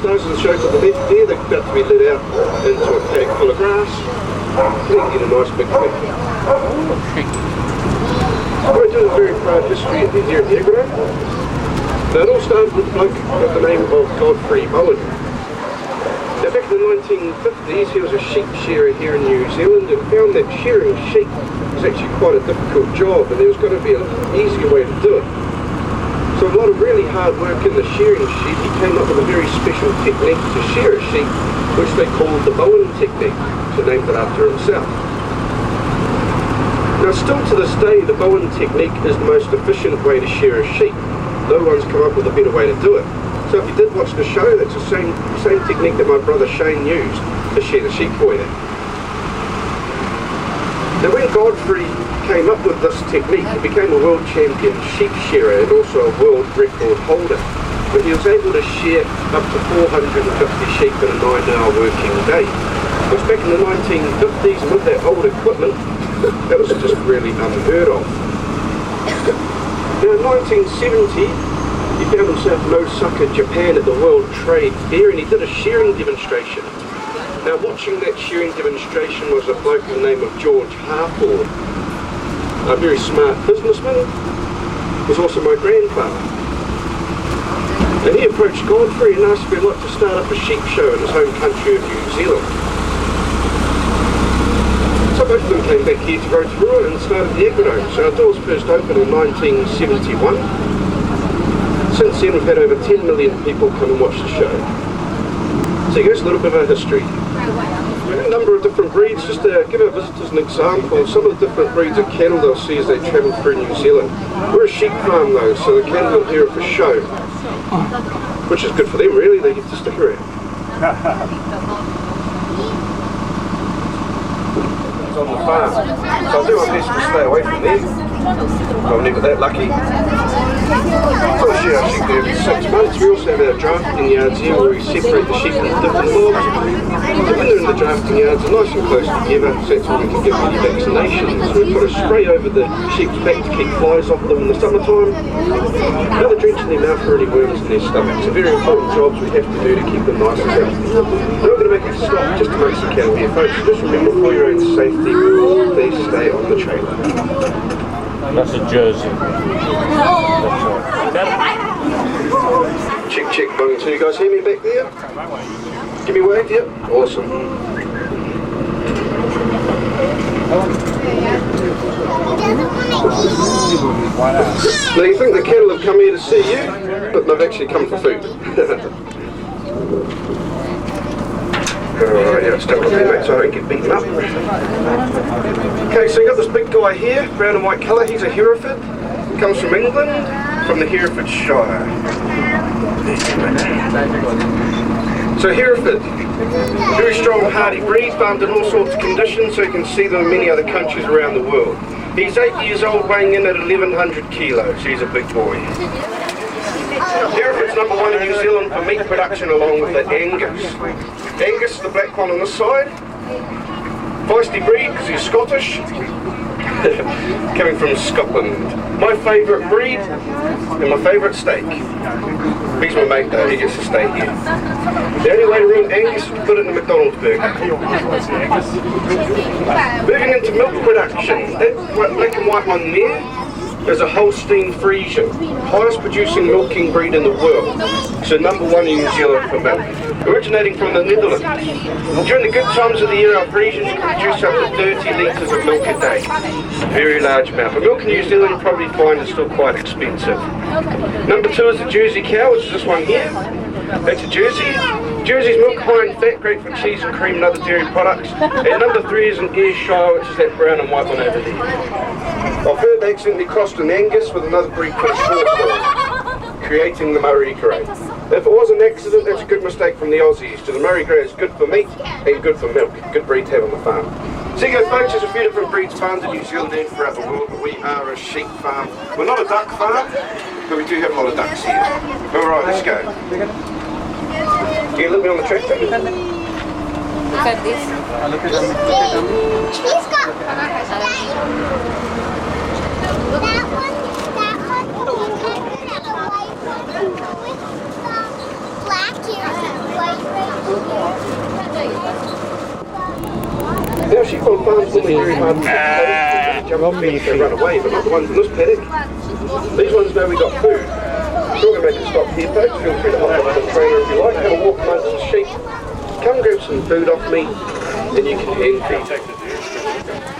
nose of the show to the left there, they're about to be let out into a paddock full of grass. Then get a nice big thing. We're doing a very proud history here at the Agrodome. Now it all started with a bloke with the name of Godfrey Bowen. Now back in the 1950s he was a sheep shearer here in New Zealand and found that shearing sheep was actually quite a difficult job and there was got to be an easier way to do it. So a lot of really hard work in the shearing sheep, he came up with a very special technique to shear a sheep which they called the Bowen Technique, so named it after himself. Now still to this day the Bowen Technique is the most efficient way to shear a sheep. No one's come up with a better way to do it. So if you did watch the show, that's the same technique that my brother Shane used to shear the sheep for you. Now when Godfrey came up with this technique, he became a world champion sheep shearer and also a world record holder. But he was able to shear up to 450 sheep in a 9-hour working day. Which back in the 1950s with that old equipment, that was just really unheard of. Now in 1970, he found himself in Osaka, Japan at the World Trade Fair and he did a shearing demonstration. Now watching that shearing demonstration was a bloke by the name of George Harford, a very smart businessman, was also my grandfather. And he approached Godfrey and asked if he'd like to start up a sheep show in his home country of New Zealand. So both of them came back here to Rotorua and started the Agrodome. So our doors first opened in 1971. Since then we've had over 10 million people come and watch the show. So here's a little bit of our history. We have a number of different breeds. Just to give our visitors an example, some of the different breeds of cattle they'll see as they travel through New Zealand. We're a sheep farm though, so the cattle are here for show. Which is good for them really, they get to stick around. On the farm. So I'll do my best to stay away from them. I'm never that lucky. So I shear our sheep there every 6 months. We also have our drafting yards here where we separate the sheep into different logs. So when they're in the drafting yards, they're nice and close together, so that's where we can give any vaccinations. So we put a spray over the sheep's back to keep flies off them in the summertime. Another drenching their mouth for any worms in their stomachs. It's a very important job we have to do to keep them nice and healthy. We're not going to make a stop just to make some cattle here, folks. Just remember for your own safety, please stay on the trailer. That's a Jersey. Check, check, Bowen. So you guys hear me back there? Give me a wave, yep. Awesome. Now you think the cattle have come here to see you, but they've actually come for food. Alright, yeah, stick with me mate so I don't get beaten up. Okay, so you got this big guy here, brown and white colour, he's a Hereford. Comes from England, from the Herefordshire. So Hereford, very strong hardy breed, farmed in all sorts of conditions, so you can see them in many other countries around the world. He's 8 years old, weighing in at 1,100 kilos, he's a big boy. Hereford's #1 in New Zealand for meat production along with the Angus. Angus, the black one on this side. Feisty breed because he's Scottish. Coming from Scotland. My favourite breed and my favourite steak. He's my mate though, he gets to stay here. The only way to ruin Angus is to put it in a McDonald's burger. Moving into milk production, that black and white one there is a Holstein Friesian, highest producing milking breed in the world. So #1 in New Zealand for milk. Originating from the Netherlands. During the good times of the year, our Friesians can produce up to 30 litres of milk a day. Very large amount. But milk in New Zealand you probably find is still quite expensive. #2 is the Jersey cow, which is this one here. That's a Jersey. Jersey's milk high in fat, great for cheese and cream and other dairy products. And #3 is an Ayrshire, which is that brown and white one over there. I've heard they accidentally crossed an Angus with another breed called Shorthorn, creating the Murray Grey. If it was an accident, that's a good mistake from the Aussies, because the Murray Grey is good for meat and good for milk. Good breed to have on the farm. So you go folks, there's a few different breeds farmed in New Zealand and throughout the world, but we are a sheep farm. We're not a duck farm, but we do have a lot of ducks here. Alright, let's go. Can you look me on the tractor? Look at this. She's got black here. normally very hard to get close to. They run away, but not the ones in this paddock. These ones know we got food. We're going to make a stop here, folks. Feel free to hop on the trailer if you like. Have a walk amongst the sheep. Come grab some food off me, and you can hand feed.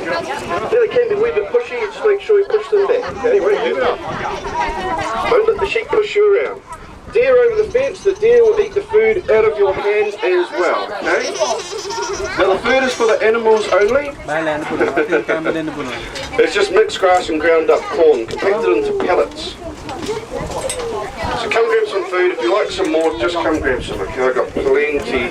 Yeah, they can be a wee bit pushy. Just make sure you push them back. Okay, right here. Don't let the sheep push you around. Deer over the fence, the deer will eat the food out of your hands as well, okay? Now the food is for the animals only. It's just mixed grass and ground up corn, compacted into pellets. So come grab some food. If you like some more, just come grab some, okay? I've got plenty.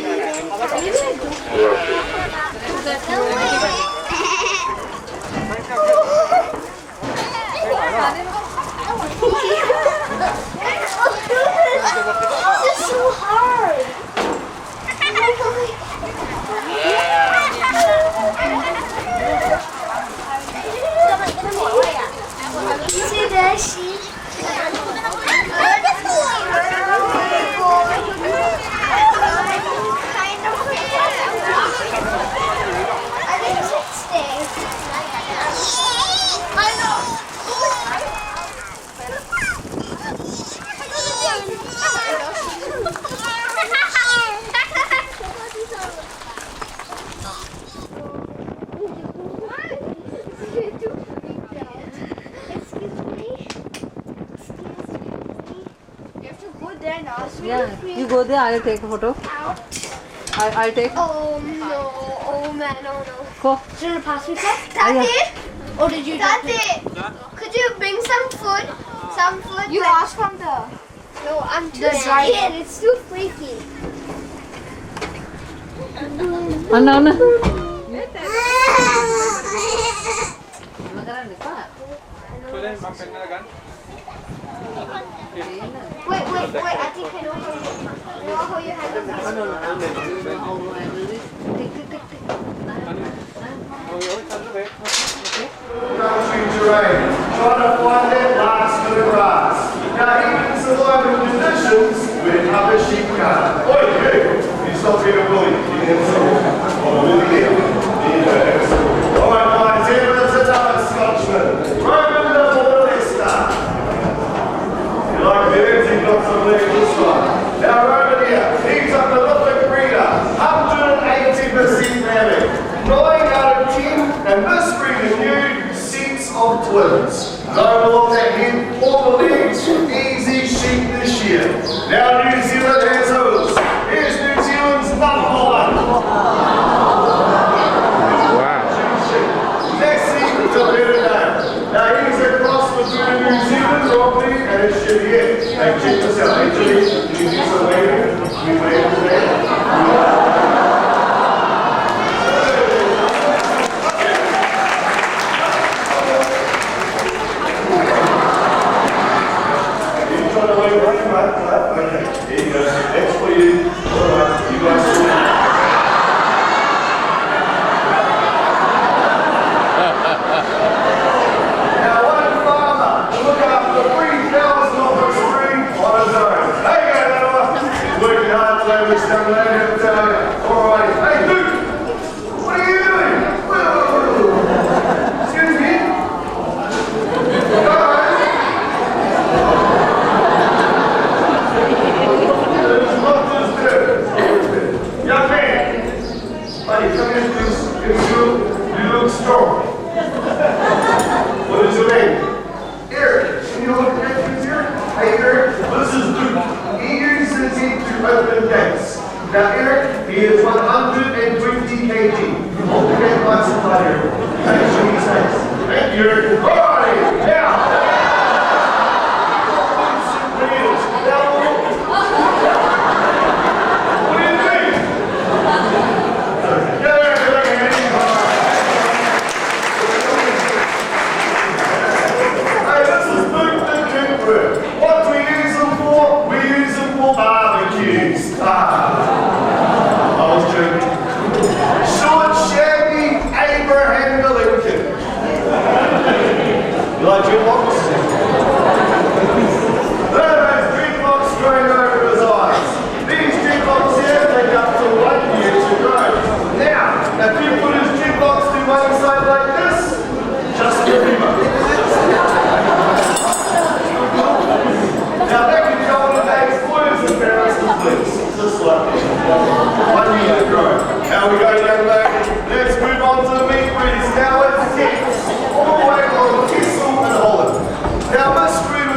This is so hard. See that sheep? I think it should stay. I know. Yeah, you go there, I'll take a photo. I'll take. Oh no, oh man, oh no. Go. Should I pass me some? Tati? Or did you? Tati, could you bring some food? Some food? You asked from the... No, I'm too scared. It's too freaky. Anna. Wait, I think I know how you handle this. Terrain, trying to find that last bit of grass. Now he can survive in conditions with other sheep can't. Oi, you stop being a bully. You can Alright guys, here is another Scotchman. Roman the Borlester. You like beards? You've got some legs this one. Now Roman here, he's a prolific breeder. 180% lambing. 9 out of 10, and this breeding new sets of twins. Don't look at him or the legs. Easy sheep this year. Now New Zealand has hooves. Here's New Zealand's number 1. Wow. Next secret's a better name. Now he's a cross between New Zealand Robbie and a Cheviet. Hey, check this out. Actually, you do some waving. You wave today. Okay, here you go. That's for you. Alright, you guys see that? Now, one farmer to look after 3,000 of the stream on his own. There you go, Noah. He's working hard today, this young lady, I'll tell you. Alright, hey, Luke! What are you doing? Whoa. Excuse me? Alright. Young man, buddy, come in, you look strong. What is your name? Eric. Can you look at his here? Hey Eric, this is Luke. He uses it to open gates. Now Eric, he is 120 kg. Hold the gate nice and tight, Eric. Make sure he stays. Thank you, Eric. Alrighty, now. What do we use them for? We use them for barbecues. I was joking. Short, shaggy Abraham Lincoln. You like dreadlocks? There are dreadlocks growing over his eyes. These dreadlocks here take up to 1 year to grow. Now, if you put his dreadlocks to one side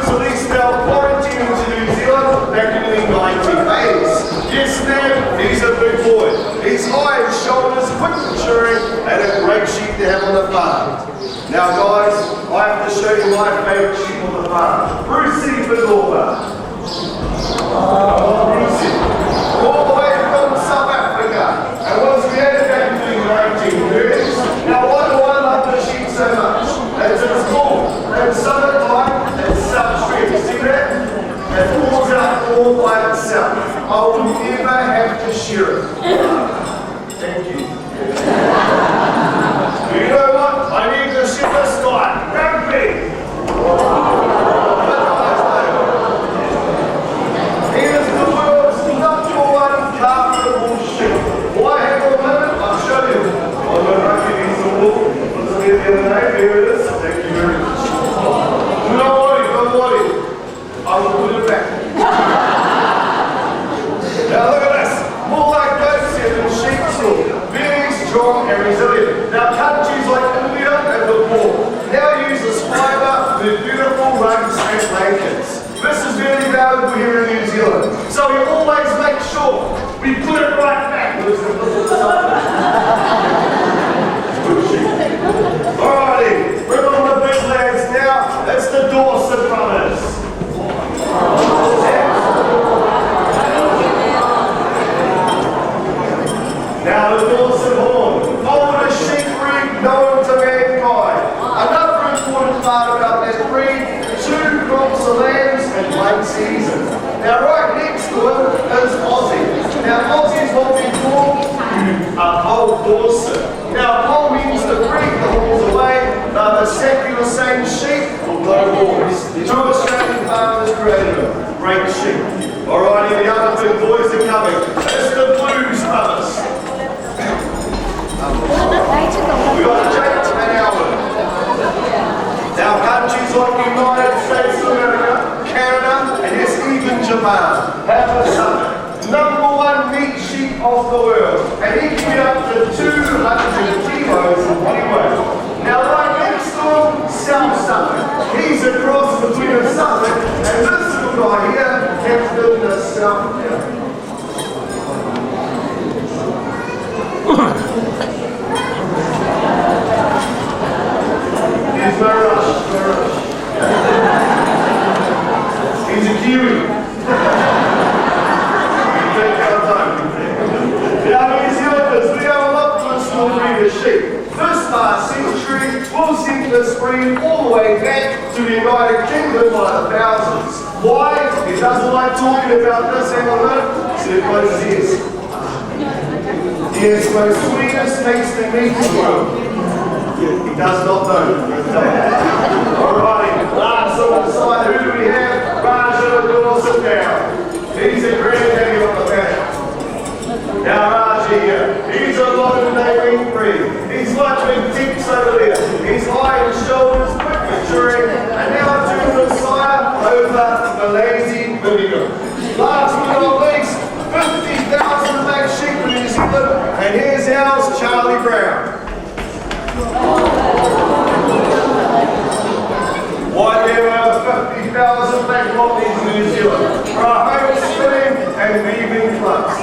was released our quarantine into New Zealand back in the 1980s. Yes, man, he's a big boy. He's high in shoulders, quick maturing, and a great sheep to have on the farm. Now, guys, I have to show you my favourite sheep on the farm. Brucey Bedorba. Brucey. All the way from South Africa. And was created back in the 1930s. Now, why do I love the sheep so much? It's its bull. And summertime, it's substream. See that? It falls out all by itself. I will never have to shear it. Thank you. You know what? I need to shear this guy. Grab me. He is the world's #1 carpentable sheep. Why have a limit? I'll show you. I'm going to give you some wool. Let's see the other night. Here it is. Thank you very much. Don't worry. I will put it back. Now look at this. More like goats here than sheep's wool. Very strong and resilient. Now countries like India and Nepal now use this fibre with beautiful rugs and blankets. This is very valuable here in New Zealand. So we always make sure we put it right back. Alrighty, we're on the big lads now. It's the Dawson brothers. Now the Dawson horn, oldest sheep breed known to mankind. Another important part about that breed, 2 crops of lambs and 1 season. Now right next to it is Aussie. Now Aussie is what we call a pole Dawson. Now pole means to breed the horns away. The secular same sheep will no horns. 2 Australian farmers created them. Great sheep. Alrighty, the other big boys are coming. It's the Blues brothers. We got Jake and Albert. Now countries like the United States of America, Canada, and yes, even Japan have a son, #1 meat sheep of the world, and he can get up to 200 kilos in body weight. Now right next to him, South Suffolk. He's a cross between a Suffolk and this little guy here, kept in the South Africa. He's no rush. He's a Kiwi. You take our time. Now, New Zealanders, we have a lot to a small breed of sheep. This last century, we'll see this breed all the way back to the United Kingdom by the thousands. Why? He doesn't like talking about this, hang on a minute. See, it closes his ears. He is the most sweetest tasting meat in the world. He does not know. Alrighty, last on the side, who do we have? Raja Dawson now. He's a granddaddy on the panel. Now Raja here, he's a modern day wing breed. He's like big tips over there. He's high in shoulders, quick maturing, and now to the sire over the lazy vinegar. Last but not least, 50,000 black sheep in New Zealand, and here's ours, Charlie Brown. Why there are 50,000 black lotties in New Zealand for our home spinning and weaving clubs.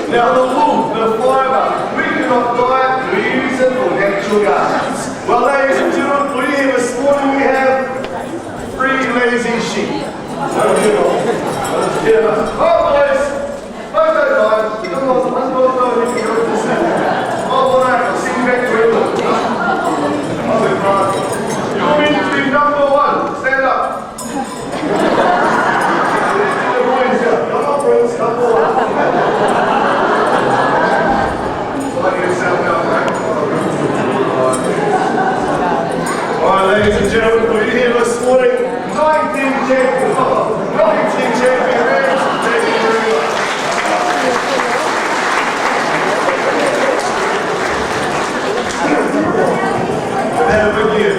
Now the wool, the fibre, we cannot dye it, we use it for natural gardens. Well, ladies and gentlemen, for you this morning we have 3 lazy sheep. Oh boys, photo time. Come on, let's go over here. Oh, all right, I'll see you back to England. You're meant to be #1. Stand up. Come on, friends, #1. Alright, ladies and gentlemen, we're here this morning. 19 champion. 19 champion rams. Thank you very much. Have a good year.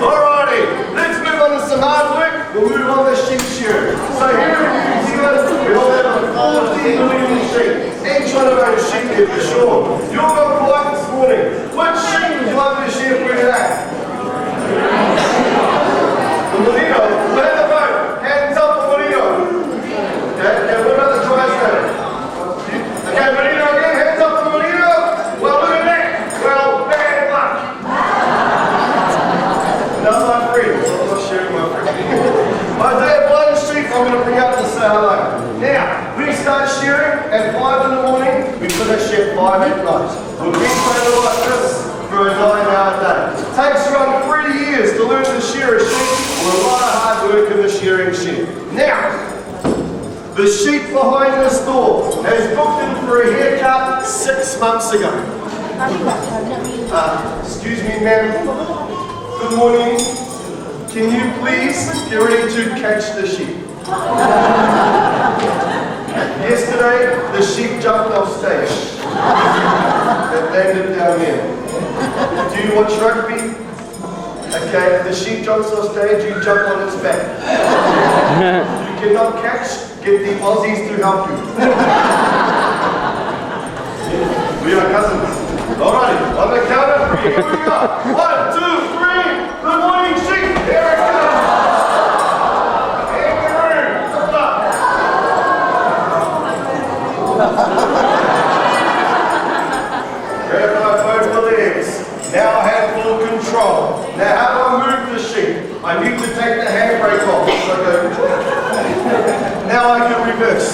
Alrighty, let's move on to some hard work. We'll move on to sheep shearing. So here in New Zealand, we all have 14 million sheep. Each one of those sheep here for sure. You're going to quiet this morning. Which sheep would you like to shear for today? The Merino. start shearing at 5 in the morning, we finish at 5 at night. We've been training like this for a 9-hour day. It takes around 3 years to learn to shear a sheep with a lot of hard work in the shearing shed. Now, the sheep behind this door has booked in for a haircut 6 months ago. Excuse me, ma'am. Good morning. Can you please get ready to catch the sheep? Yesterday, the sheep jumped off stage. It landed down there. Do you watch rugby? Okay, if the sheep jumps off stage, you jump on its back. You cannot catch, get the Aussies to help you. We are cousins. Alrighty, on the count of 3, here we go. 1, 2, 3. Good morning, sheep. Here it comes. Grab my both the legs. Now I have full control. Now how do I move the sheep? I need to take the handbrake off. So now I can reverse.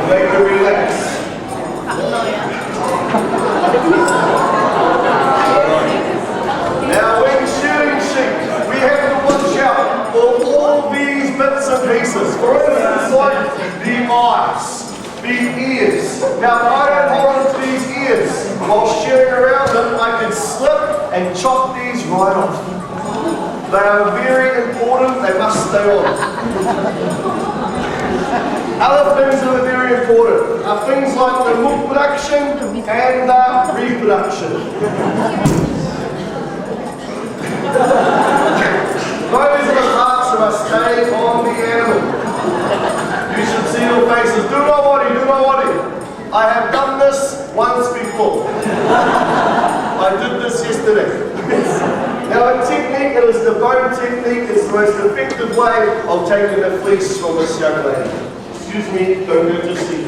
Make her relax. Now when shearing sheep, we have to watch out for all these bits and pieces. For instance, like the eyes, the ears. Now if I don't hold on to these ears while shearing around them, I can slip and chop these right off. They are very important, they must stay on. Other things that are very important are things like the milk production and the reproduction. Those are the parts that must stay on the animal. You should see your faces. Do not worry, do not worry. I have done this once before. I did this yesterday. Now a technique, it is the Bowen Technique, it's the most effective way of taking the fleece from this young lady. Excuse me, don't go to sleep.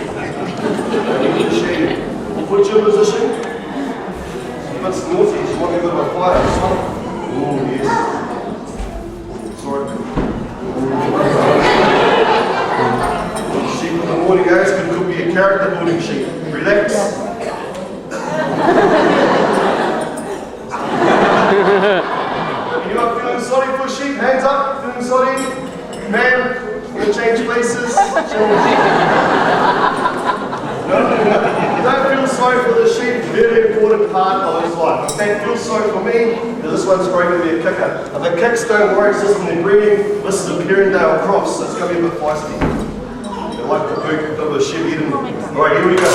Put your position. It's naughty, she's wanting to go to fire. Oh, yes. Sorry. Sheep in the morning, guys, could be a character building sheep. Relax. You're not feeling sorry for sheep? Hands up, feeling sorry? Ma'am? We'll change places. No. Don't feel sorry for the sheep. Very important part of his life. In fact, feel sorry for me. This one's probably going to be a kicker. If it kicks, don't worry. It's just in their breeding. This is a Perindale cross, so it's going to be a bit feisty. They like the big of a sheep eating. Alright, here we go.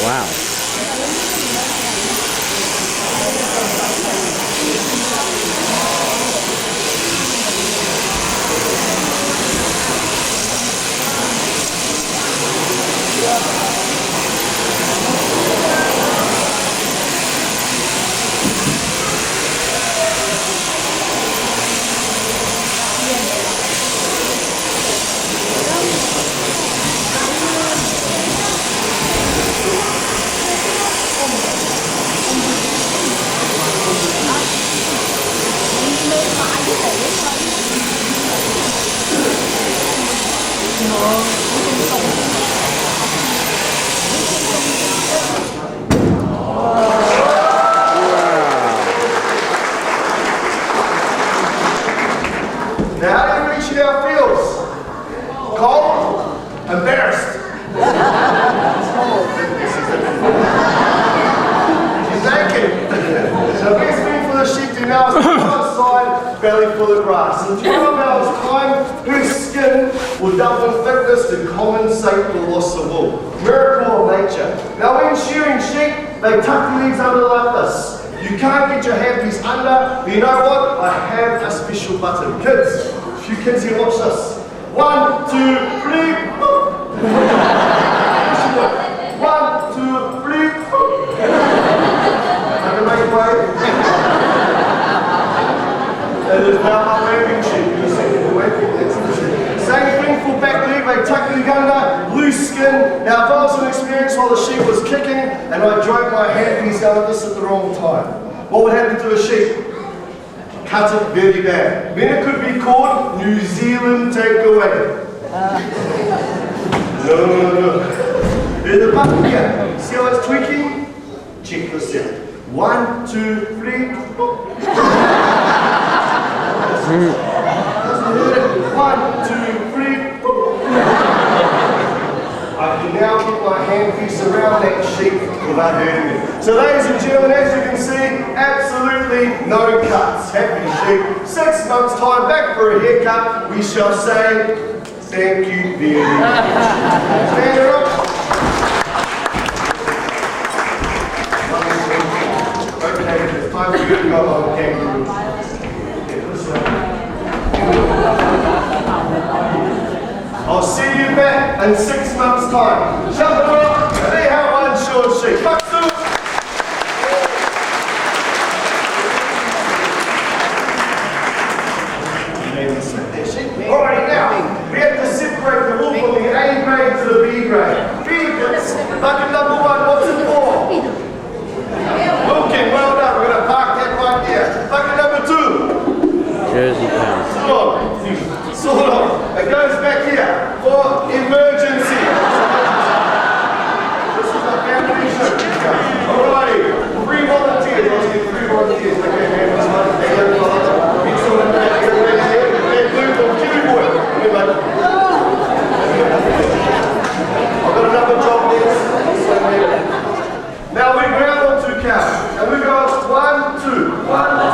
Wow. for the grass. In 12 hours' time, her skin will double in thickness to compensate for loss of wool. Miracle of nature. Now when shearing sheep, they tuck the legs under like this. You can't get your handpiece under, but you know what? I have a special button. Kids, if you kids here, watch this. 1, 2, 3, boop. 1, 2, 3, boop. I can make way. That is now my waving sheep. You see the waving, that's the sheep. Same thing for back leg, they tuck the leg under, loose skin. Now if I was an experience while the sheep was kicking and I drove my handpiece down at this at the wrong time, what would happen to a sheep? Cut it very bad. Then it could be called New Zealand takeaway. No. There's a button here. See how it's tweaking? Check this out. 1, 2, 3. 1, 2, 3. I can now get my handpiece around that sheep without hurting it. So ladies and gentlemen, as you can see, absolutely no cuts. Happy sheep. 6 months time back for a haircut, we shall say thank you very much. Stand her up. Okay, it's time for you to go on kangaroo. I'll see you back in 6 months' time. Jump it up, and they have one short sheep. Baksu! Alrighty, now, we have to separate the wool from the A grade to the B grade. Vehicles, bucket number 1, what's it for? Milking, well done, we're going to park that right there. Bucket number 2. Jersey cows. Sort of. It goes back here for emergency. This is a family show. Alrighty. 3 volunteers. Let's get 3 volunteers. Okay, man. This one. They have a big sort of that blue from Kiwi Boy. I've got another job next. Now we ground on 2 cows. And we go 1, 2. 1,